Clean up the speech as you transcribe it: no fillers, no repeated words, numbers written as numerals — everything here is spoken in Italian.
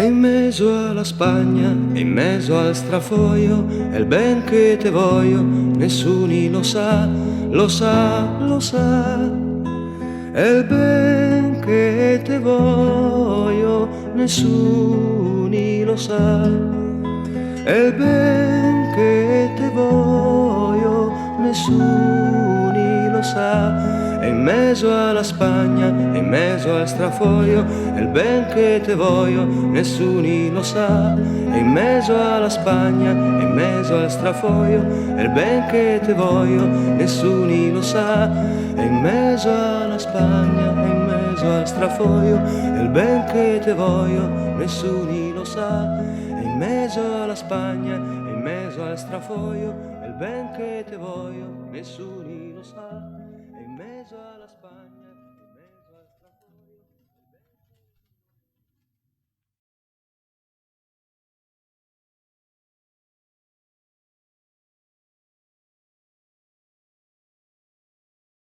E in mezzo alla Spagna, e in mezzo al strafoio, è il ben che te voglio, nessuno lo sa, lo sa, lo sa. È il ben che te voglio, nessuno lo sa. È il ben che te voglio, nessuno lo sa. E in mezzo alla Spagna, e in mezzo al strafoio, è il ben che te voglio, nessuno lo sa. E in mezzo alla Spagna, e in mezzo al strafoio, è il ben che te voglio, nessuno lo sa. E in mezzo alla Spagna, e in mezzo al strafoio, è il ben che te voglio, nessuno lo sa. E in mezzo alla Spagna, e in mezzo al strafoio, è il ben che te voglio, nessuno lo sa. E in mezzo alla Spagna.